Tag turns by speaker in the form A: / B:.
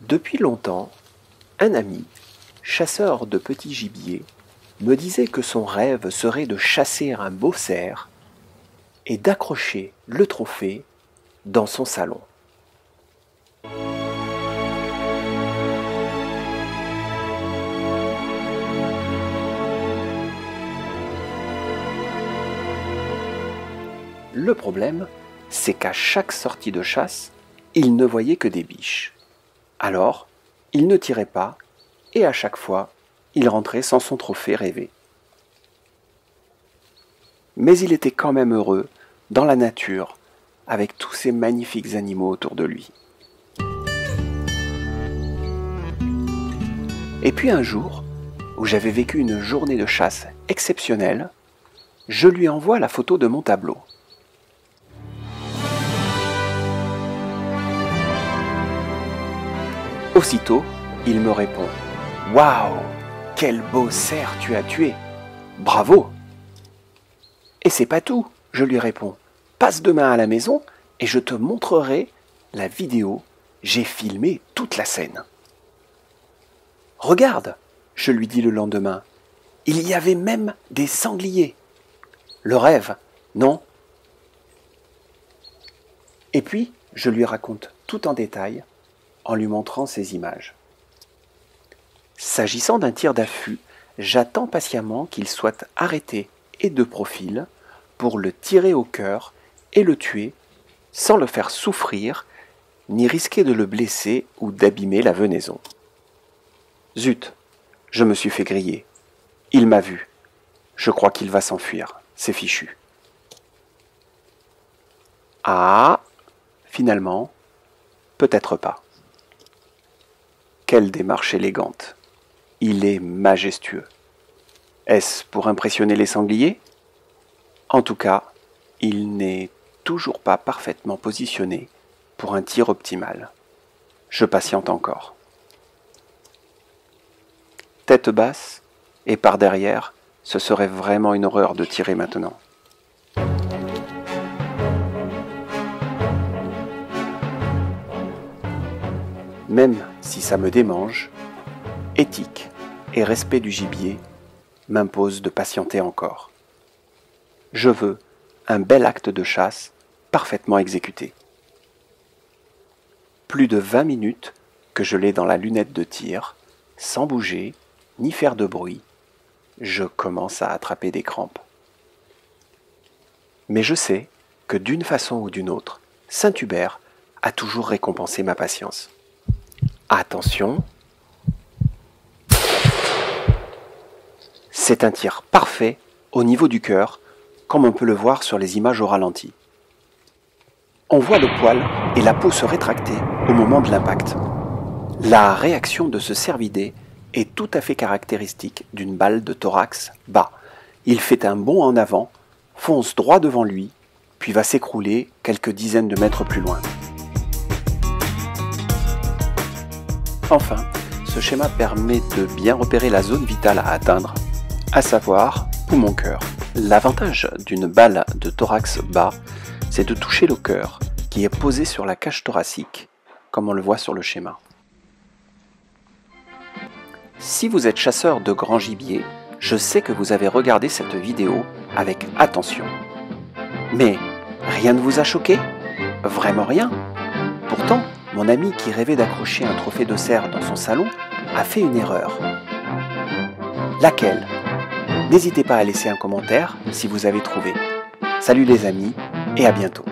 A: Depuis longtemps, un ami, chasseur de petits gibiers, me disait que son rêve serait de chasser un beau cerf et d'accrocher le trophée dans son salon. Le problème, c'est qu'à chaque sortie de chasse, il ne voyait que des biches. Alors, il ne tirait pas, et à chaque fois, il rentrait sans son trophée rêvé. Mais il était quand même heureux, dans la nature, avec tous ces magnifiques animaux autour de lui. Et puis un jour, où j'avais vécu une journée de chasse exceptionnelle, je lui envoie la photo de mon tableau. Aussitôt, il me répond « Waouh, quel beau cerf tu as tué! Bravo !» Et c'est pas tout, je lui réponds. Passe demain à la maison et je te montrerai la vidéo. J'ai filmé toute la scène. Regarde, je lui dis le lendemain. Il y avait même des sangliers. Le rêve, non? Et puis, je lui raconte tout en détail en lui montrant ces images. S'agissant d'un tir d'affût, j'attends patiemment qu'il soit arrêté et de profil pour le tirer au cœur et le tuer sans le faire souffrir ni risquer de le blesser ou d'abîmer la venaison. Zut, je me suis fait griller. Il m'a vu. Je crois qu'il va s'enfuir. C'est fichu. Ah, finalement, peut-être pas. Quelle démarche élégante. Il est majestueux. Est-ce pour impressionner les sangliers? En tout cas, il n'est toujours pas parfaitement positionné pour un tir optimal. Je patiente encore. Tête basse et par derrière, ce serait vraiment une horreur de tirer maintenant. Même si ça me démange, éthique et respect du gibier m'imposent de patienter encore. Je veux un bel acte de chasse parfaitement exécuté. Plus de 20 minutes que je l'ai dans la lunette de tir, sans bouger ni faire de bruit, je commence à attraper des crampes. Mais je sais que d'une façon ou d'une autre, Saint-Hubert a toujours récompensé ma patience. Attention, c'est un tir parfait au niveau du cœur, comme on peut le voir sur les images au ralenti. On voit le poil et la peau se rétracter au moment de l'impact. La réaction de ce cervidé est tout à fait caractéristique d'une balle de thorax bas. Il fait un bond en avant, fonce droit devant lui, puis va s'écrouler quelques dizaines de mètres plus loin. Enfin, ce schéma permet de bien repérer la zone vitale à atteindre, à savoir poumon cœur. L'avantage d'une balle de thorax bas, c'est de toucher le cœur, qui est posé sur la cage thoracique, comme on le voit sur le schéma. Si vous êtes chasseur de grand gibier, je sais que vous avez regardé cette vidéo avec attention. Mais rien ne vous a choqué? Vraiment rien? Pourtant, mon ami qui rêvait d'accrocher un trophée de cerf dans son salon a fait une erreur. Laquelle? N'hésitez pas à laisser un commentaire si vous avez trouvé. Salut les amis et à bientôt.